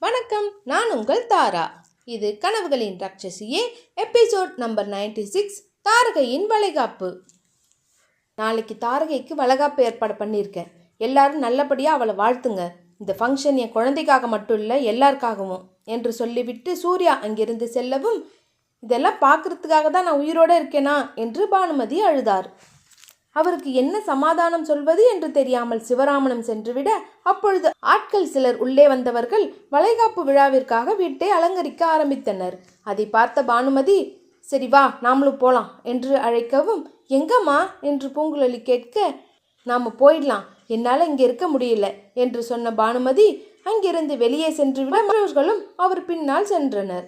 வணக்கம், நான் உங்கள் தாரா. இது கனவுகளின் ராட்சசியே எபிசோட் நம்பர் 96, தாரகையின் வளைகாப்பு. நாளைக்கு தாரகைக்கு வளைகாப்பு ஏற்பாடு பண்ணியிருக்கேன். எல்லாரும் நல்லபடியாக அவளை வாழ்த்துங்க. இந்த ஃபங்க்ஷன் என் குழந்தைக்காக மட்டும் இல்லை, எல்லாருக்காகவும் என்று சொல்லிவிட்டு சூர்யா அங்கிருந்து செல்லவும், இதெல்லாம் பார்க்கறதுக்காக தான் நான் உயிரோடு இருக்கேனா என்று பானுமதி அழுதார். அவருக்கு என்ன சமாதானம் சொல்வது என்று தெரியாமல் சிவராமனும் சென்றுவிட, அப்பொழுது ஆட்கள் சிலர் உள்ளே வந்தவர்கள் வளைகாப்பு விழாவிற்காக வீட்டை அலங்கரிக்க ஆரம்பித்தனர். அதை பார்த்த பானுமதி, சரி வா நாமளும் போலாம் என்று அழைக்கவும், எங்கம்மா என்று பூங்குழலி கேட்க, நாம் போயிடலாம், என்னால் இங்கே இருக்க முடியல என்று சொன்ன பானுமதி அங்கிருந்து வெளியே சென்றுவிட மற்றவர்களும் அவர் பின்னால் சென்றனர்.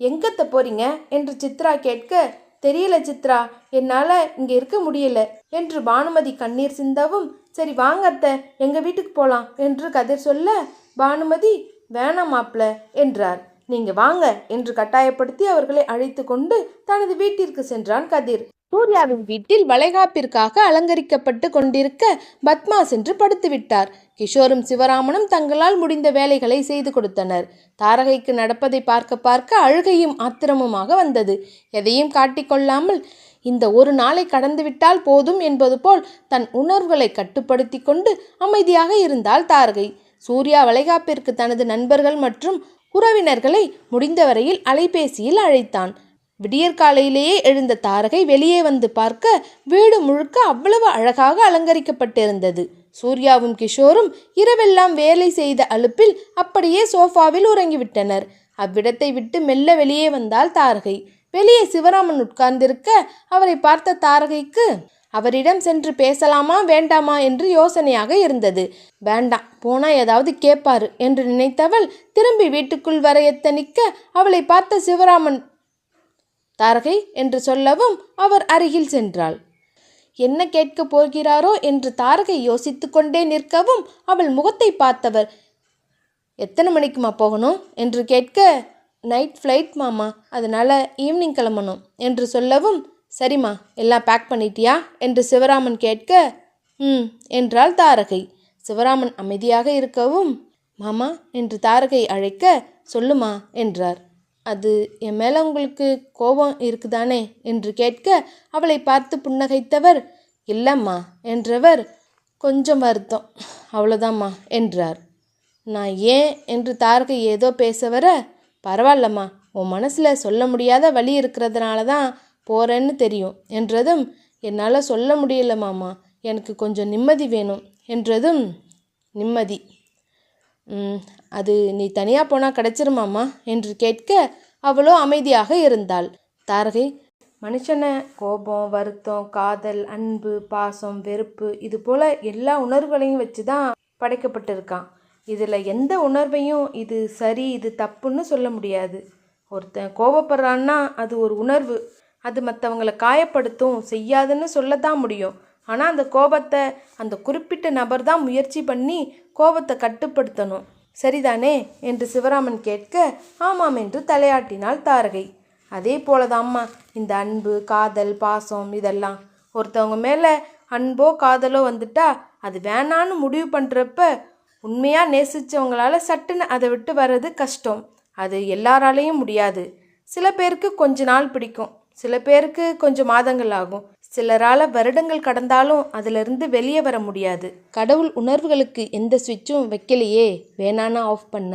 எங்கத்த போறீங்க என்று சித்ரா கேட்க, தெரியல சித்ரா, என்னால் இங்கே இருக்க முடியல என்று பானுமதி கண்ணீர் சிந்தவும், சரி வாங்க அத்தை, எங்கள் வீட்டுக்கு போகலாம் என்று கதிர் சொல்ல, பானுமதி வேணாம் மாப்ள என்றார். நீங்கள் வாங்க என்று கட்டாயப்படுத்தி அவர்களை அழைத்து கொண்டு தனது வீட்டிற்கு சென்றான் கதிர். சூர்யாவின் வீட்டில் வளைகாப்பிற்காக அலங்கரிக்கப்பட்டு கொண்டிருக்க பத்மா சென்று படுத்துவிட்டார். கிஷோரும் சிவராமனும் தங்களால் முடிந்த வேலைகளை செய்து கொடுத்தனர். தாரகைக்கு நடப்பதை பார்க்க பார்க்க அழுகையும் ஆத்திரமுமாக வந்தது. எதையும் காட்டிக்கொள்ளாமல் இந்த ஒரு நாளை கடந்துவிட்டால் போதும் என்பது போல் தன் உணர்வுகளை கட்டுப்படுத்தி கொண்டு அமைதியாக இருந்தாள் தாரகை. சூர்யா வளைகாப்பிற்கு தனது நண்பர்கள் மற்றும் உறவினர்களை முடிந்தவரையில் அலைபேசியில் அழைத்தான். விடியற்காலையிலேயே எழுந்த தாரகை வெளியே வந்து பார்க்க வீடு முழுக்க அவ்வளவு அழகாக அலங்கரிக்கப்பட்டிருந்தது. சூர்யாவும் கிஷோரும் இரவெல்லாம் வேலை செய்த அலுப்பில் அப்படியே சோஃபாவில் உறங்கிவிட்டனர். அவ்விடத்தை விட்டு மெல்ல வெளியே வந்தாள் தாரகை. வெளியே சிவராமன் உட்கார்ந்திருக்க அவரை பார்த்த தாரகைக்கு அவரிடம் சென்று பேசலாமா வேண்டாமா என்று யோசனையாக இருந்தது. வேண்டாம், போனா ஏதாவது கேட்பாரு என்று நினைத்தவள் திரும்பி வீட்டுக்குள் வர எத்தனிக்க அவளை பார்த்த சிவராமன் தாரகை என்று சொல்லவும் அவர் அருகில் சென்றாள். என்ன கேட்கப் போகிறாரோ என்று தாரகை யோசித்து கொண்டே நிற்கவும் அவள் முகத்தை பார்த்தவர், எத்தனை மணிக்குமா போகணும் என்று கேட்க, நைட் ஃப்ளைட் மாமா, அதனால் ஈவினிங் கிளம்பணும் என்று சொல்லவும், சரிம்மா எல்லாம் பேக் பண்ணிட்டியா என்று சிவராமன் கேட்க, என்றாள் தாரகை. சிவராமன் அமைதியாக இருக்கவும், மாமா என்று தாரகை அழைக்க, சொல்லுமா என்றார். அது என் மேலே உங்களுக்கு கோபம் இருக்குதானே என்று கேட்க அவளை பார்த்து புன்னகைத்தவர், இல்லைம்மா என்றவர், கொஞ்சம் வருத்தம் அவ்வளோதாம்மா என்றார். நான் ஏன் என்று தாரகை ஏதோ பேச வர, பரவாயில்லம்மா, உன் மனசில் சொல்ல முடியாத வலி இருக்கிறதுனால தான் போகிறேன்னு தெரியும் என்றதும், என்னால் சொல்ல முடியல மாமா, எனக்கு கொஞ்சம் நிம்மதி வேணும் என்றதும், நிம்மதி அது நீ தனியாக போனால் கிடச்சிருமாம்மா என்று கேட்க அவளோ அமைதியாக இருந்தாள். தாரகை, மனுஷனை கோபம், வருத்தம், காதல், அன்பு, பாசம், வெறுப்பு, இது போல் எல்லா உணர்வுகளையும் வச்சு தான் படைக்கப்பட்டிருக்கான். இதில் எந்த உணர்வையும் இது சரி இது தப்புன்னு சொல்ல முடியாது. ஒருத்தன் கோபப்படுறான்னா அது ஒரு உணர்வு, அது மற்றவங்களை காயப்படுத்தும், செய்யாதுன்னு சொல்லத்தான் முடியும். ஆனால் அந்த கோபத்தை அந்த குறிப்பிட்ட நபர் தான் முயற்சி பண்ணி கோபத்தை கட்டுப்படுத்தணும், சரிதானே என்று சிவராமன் கேட்க, ஆமாம் என்று தலையாட்டினாள் தாரகை. அதே போலதாம்மா இந்த அன்பு, காதல், பாசம் இதெல்லாம் ஒருத்தவங்க மேலே அன்போ காதலோ வந்துட்டா அது வேணான்னு முடிவு பண்ணுறப்ப உண்மையாக நேசித்தவங்களால சட்டுன்னு அதை விட்டு வர்றது கஷ்டம். அது எல்லாராலையும் முடியாது. சில பேருக்கு கொஞ்ச நாள் பிடிக்கும், சில பேருக்கு கொஞ்சம் மாதங்கள் ஆகும், சிலரால் வருடங்கள் கடந்தாலும் அதிலிருந்து வெளியே வர முடியாது. கடவுள் உணர்வுகளுக்கு எந்த சுவிட்சும் வைக்கலையே, வேணான்னா ஆஃப் பண்ண.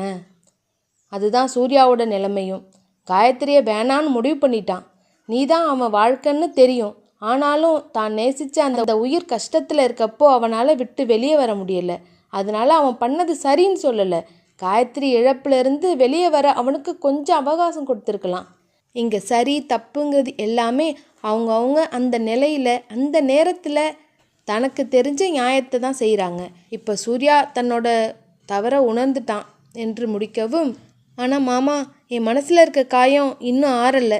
அதுதான் சூர்யாவோட நிலைமையும். காயத்ரியை வேணான்னு முடிவு பண்ணிட்டான். நீ தான் அவன் வாழ்க்கைன்னு தெரியும், ஆனாலும் தான் நேசித்த அந்த உயிர் கஷ்டத்தில் இருக்கப்போ அவனால் விட்டு வெளியே வர முடியலை. அதனால அவன் பண்ணது சரின்னு சொல்லலை. காயத்ரி இழப்பிலிருந்து வெளியே வர அவனுக்கு கொஞ்சம் அவகாசம் கொடுத்துருக்கலாம். இங்கே சரி தப்புங்கிறது எல்லாமே அவங்கவுங்க அந்த நிலையில் அந்த நேரத்தில் தனக்கு தெரிஞ்ச நியாயத்தை தான் செய்கிறாங்க. இப்போ சூர்யா தன்னோட தவறை உணர்ந்துட்டான் என்று முடிக்கவும், ஆனால் மாமா, என் மனசில் இருக்க காயம் இன்னும் ஆறலை,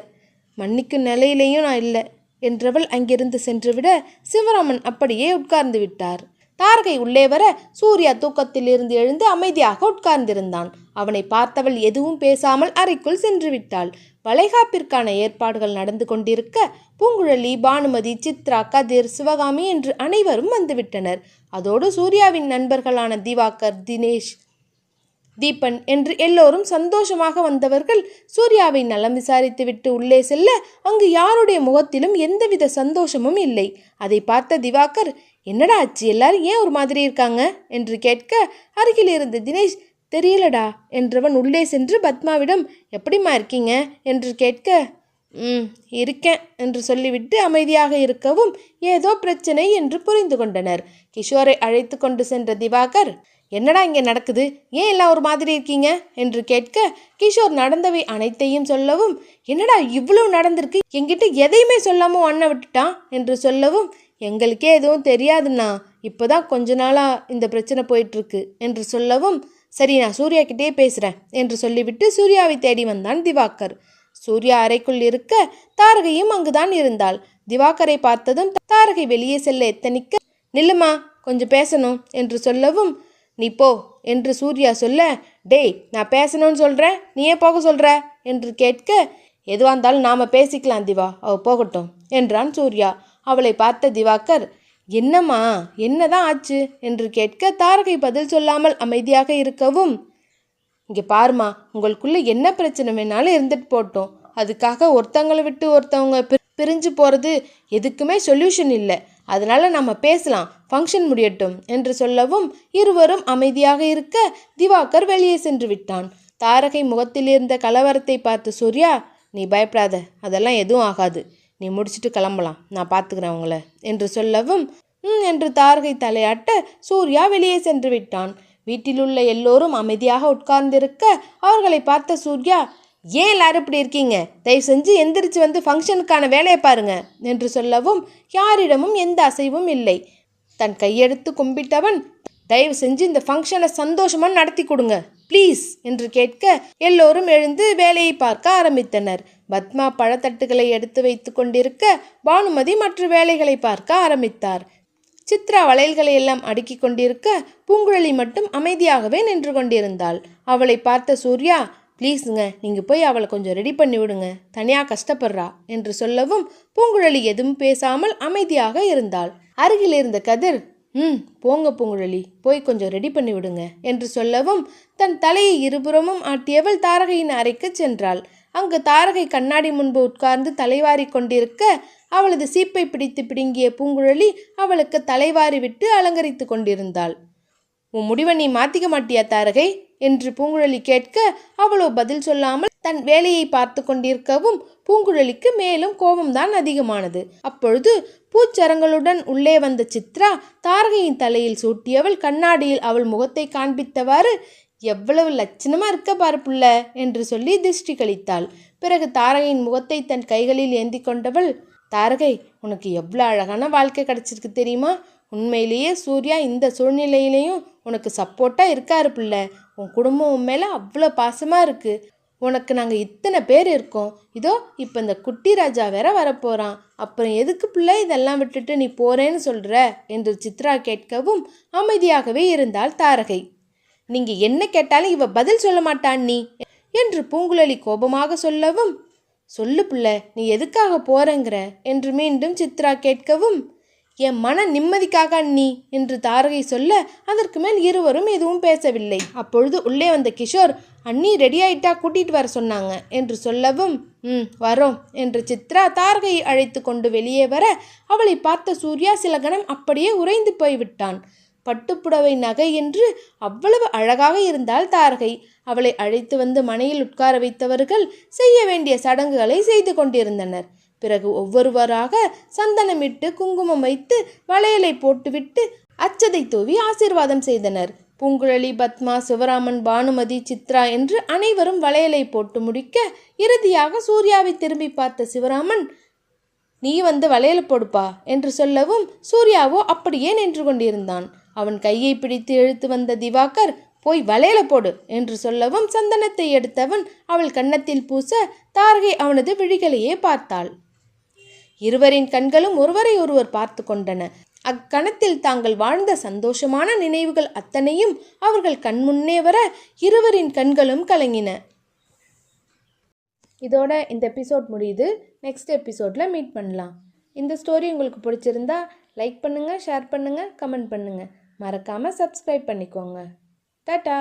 மன்னிக்கும் நிலையிலையும் நான் இல்லை என்றவள் அங்கிருந்து சென்றுவிட சிவராமன் அப்படியே உட்கார்ந்து விட்டார். தாரகை உள்ளே வர சூர்யா தூக்கத்திலிருந்து எழுந்து அமைதியாக உட்கார்ந்திருந்தான். அவனை பார்த்தவள் எதுவும் பேசாமல் அறைக்குள் சென்று விட்டாள். வளைகாப்பிற்கான ஏற்பாடுகள் நடந்து கொண்டிருக்க பூங்குழலி, பானுமதி, சித்ரா, கதிர், சிவகாமி என்று அனைவரும் வந்துவிட்டனர். அதோடு சூர்யாவின் நண்பர்களான திவாகர், தினேஷ், தீபன் என்று எல்லோரும் சந்தோஷமாக வந்தவர்கள் சூர்யாவை நலம் விசாரித்துவிட்டு உள்ளே செல்ல அங்கு யாருடைய முகத்திலும் எந்தவித சந்தோஷமும் இல்லை. அதை பார்த்த திவாகர், என்னடா ஆச்சு, எல்லாரும் ஏன் ஒரு மாதிரி இருக்காங்க என்று கேட்க அருகில் இருந்த தினேஷ், தெரியலடா என்றவன் உள்ளே சென்று பத்மாவிடம், எப்படிம்மா இருக்கீங்க என்று கேட்க, இருக்கேன் என்று சொல்லிவிட்டு அமைதியாக இருக்கவும் ஏதோ பிரச்சனை என்று புரிந்து கொண்டனர். கிஷோரை அழைத்து கொண்டு சென்ற திவாகர், என்னடா இங்கே நடக்குது, ஏன் எல்லாம் ஒரு மாதிரி இருக்கீங்க என்று கேட்க கிஷோர் நடந்தவை அனைத்தையும் சொல்லவும், என்னடா இவ்வளவு நடந்திருக்கு, என்கிட்ட எதையுமே சொல்லாம அண்ணன் விட்டுட்டான் என்று சொல்லவும், எங்களுக்கே எதுவும் தெரியாதுண்ணா, இப்போதான் கொஞ்ச நாளாக இந்த பிரச்சனை போயிட்டுருக்கு என்று சொல்லவும், சரி நான் சூர்யா கிட்டே பேசுகிறேன் என்று சொல்லிவிட்டு சூர்யாவை தேடி வந்தான் திவாகர். சூர்யா அறைக்குள் இருக்க தாரகையும் அங்குதான் இருந்தாள். திவாகரை பார்த்ததும் தாரகை வெளியே செல்ல எத்தனிக்க, நில்லுமா கொஞ்சம் பேசணும் என்று சொல்லவும், நீ போ என்று சூர்யா சொல்ல, டேய் நான் பேசணும்னு சொல்கிறேன், நீ ஏன் போக சொல்கிற என்று கேட்க, எதுவாக இருந்தாலும் நாம் பேசிக்கலாம் திவா, அவள் போகட்டும் என்றான் சூர்யா. அவளை பார்த்த திவாகர், என்னம்மா என்னதான் ஆச்சு என்று கேட்க தாரகை பதில் சொல்லாமல் அமைதியாக இருக்கவும், இங்கே பாருமா, உங்களுக்குள்ளே என்ன பிரச்சனை வேணாலும் இருந்துட்டு போட்டோம், அதுக்காக ஒருத்தங்களை விட்டு ஒருத்தவங்க பிரிஞ்சு போகிறது எதுக்குமே சொல்யூஷன் இல்லை, அதனால் நம்ம பேசலாம், ஃபங்க்ஷன் முடியட்டும் என்று சொல்லவும் இருவரும் அமைதியாக இருக்க திவாகர் வெளியே சென்று விட்டான். தாரகை முகத்தில் இருந்த கலவரத்தை பார்த்து சூர்யா, நீ பயப்படாத, அதெல்லாம் எதுவும் ஆகாது, நீ முடிச்சுட்டு கிளம்பலாம், நான் பார்த்துக்கிறேன் அவங்கள என்று சொல்லவும் என்று தாரகை தலையாட்ட சூர்யா வெளியே சென்று விட்டான். வீட்டிலுள்ள எல்லோரும் அமைதியாக உட்கார்ந்திருக்க அவர்களை பார்த்த சூர்யா, ஏன் எல்லாரும் இப்படி இருக்கீங்க, தயவு செஞ்சு எந்திரிச்சு வந்து ஃபங்க்ஷனுக்கான வேலையை பாருங்க என்று சொல்லவும் யாரிடமும் எந்த அசைவும் இல்லை. தன் கையெடுத்து கும்பிட்டவன், தயவு செஞ்சு இந்த ஃபங்க்ஷனை சந்தோஷமாக நடத்தி கொடுங்க ப்ளீஸ் என்று கேட்க எல்லோரும் எழுந்து வேலையை பார்க்க ஆரம்பித்தனர். பத்மா பழத்தட்டுகளை எடுத்து வைத்து கொண்டிருக்க பானுமதி மற்ற வேலைகளை பார்க்க ஆரம்பித்தார். சித்ரா வளையல்களை எல்லாம் அடுக்கி கொண்டிருக்க பூங்குழலி மட்டும் அமைதியாகவே நின்று கொண்டிருந்தாள். அவளை பார்த்த சூர்யா, ப்ளீஸுங்க நீங்கள் போய் அவளை கொஞ்சம் ரெடி பண்ணி விடுங்க, தனியாக கஷ்டப்படுறா என்று சொல்லவும் பூங்குழலி எதுவும் பேசாமல் அமைதியாக இருந்தாள். அருகில் இருந்த கதிர், போங்க பூங்குழலி, போய் கொஞ்சம் ரெடி பண்ணி விடுங்க என்று சொல்லவும் தன் தலையை இருபுறமும் ஆட்டியவள் தாரகையின் அறைக்கு சென்றாள். அங்கு தாரகை கண்ணாடி முன்பு உட்கார்ந்து தலைவாரி கொண்டிருக்க அவளது சீப்பை பிடித்து பிடுங்கிய பூங்குழலி அவளுக்கு தலைவாரி விட்டு அலங்கரித்து கொண்டிருந்தாள். உன் முடிவை நீ மாற்றிக்க மாட்டியா தாரகை என்று பூங்குழலி கேட்க அவளோ பதில் சொல்லாமல் தன் வேலையை பார்த்து கொண்டிருக்கவும் பூங்குழலிக்கு மேலும் கோபம்தான் அதிகமானது. அப்பொழுது பூச்சரங்களுடன் உள்ளே வந்த சித்ரா தாரகையின் தலையில் சூட்டியவள் கண்ணாடியில் அவள் முகத்தை காண்பித்தவாறு, எவ்வளவு லட்சணமா இருக்க பாரு புள்ள என்று சொல்லி திருஷ்டி கழித்தாள். பிறகு தாரகையின் முகத்தை தன் கைகளில் ஏந்தி கொண்டவள், தாரகை உனக்கு எவ்வளோ அழகான வாழ்க்கை கிடைச்சிருக்கு தெரியுமா, உண்மையிலேயே சூர்யா இந்த சூழ்நிலையிலையும் உனக்கு சப்போர்ட்டாக இருக்காரு பிள்ளை, உன் குடும்பம் உன் மேலே அவ்வளோ பாசமாக இருக்குது, உனக்கு நாங்கள் இத்தனை பேர் இருக்கோம், இதோ இப்போ இந்த குட்டி ராஜா வேற வரப்போகிறான், அப்புறம் எதுக்கு பிள்ளை இதெல்லாம் விட்டுட்டு நீ போகிறேன்னு சொல்கிற என்று சித்ரா கேட்கவும் அமைதியாகவே இருந்தாள் தாரகை. நீங்கள் என்ன கேட்டாலும் இவ பதில் சொல்ல மாட்டான் நீ என்று பூங்குழலி கோபமாக சொல்லவும், சொல்லு பிள்ளை நீ எதுக்காக போறேங்கிற என்று மீண்டும் சித்ரா கேட்கவும், என் மன நிம்மதிக்காக அண்ணி என்று தாரகை சொல்ல அதற்கு மேல் இருவரும் எதுவும் பேசவில்லை. அப்பொழுது உள்ளே வந்த கிஷோர், அண்ணி ரெடி ஆயிட்டா கூட்டிட்டு வர சொன்னாங்க என்று சொல்லவும், வரோம் என்று சித்ரா தாரகையை அழைத்து கொண்டு வெளியே வர அவளை பார்த்த சூர்யா சில கணம் அப்படியே உறைந்து போய்விட்டான். பட்டுப்புடவை நகை என்று அவ்வளவு அழகாக இருந்தாள் தாரகை. அவளை அழைத்து வந்து மனையில் உட்கார வைத்தவர்கள் செய்ய வேண்டிய சடங்குகளை செய்து கொண்டிருந்தனர். பிறகு ஒவ்வொருவராக சந்தனமிட்டு குங்குமம் வைத்து வளையலை போட்டுவிட்டு அச்சதை தூவி ஆசீர்வாதம் செய்தனர். பூங்குழலி, பத்மா, சிவராமன், பானுமதி, சித்ரா என்று அனைவரும் வளையலை போட்டு முடிக்க இறுதியாக சூர்யாவை திரும்பி பார்த்த சிவராமன், நீ வந்து வளையல போடுப்பா என்று சொல்லவும் சூர்யாவோ அப்படியே நின்று கொண்டிருந்தான். அவன் கையை பிடித்து இழுத்து வந்த திவாகர், போய் வளையல போடு என்று சொல்லவும் சந்தனத்தை எடுத்தவன் அவள் கன்னத்தில் பூச தாரகை அவனது விழிகளையே பார்த்தாள். இருவரின் கண்களும் ஒருவரை ஒருவர் பார்த்து கொண்டன. அக்கணத்தில் தாங்கள் வாழ்ந்த சந்தோஷமான நினைவுகள் அத்தனையும் அவர்கள் கண்முன்னே வர இருவரின் கண்களும் கலங்கின. இதோட இந்த எபிசோட் முடியுது. நெக்ஸ்ட் எபிசோடில் மீட் பண்ணலாம். இந்த ஸ்டோரி உங்களுக்கு பிடிச்சிருந்தா லைக் பண்ணுங்கள், ஷேர் பண்ணுங்கள், கமெண்ட் பண்ணுங்கள். மறக்காமல் சப்ஸ்கிரைப் பண்ணிக்கோங்க. டாடா.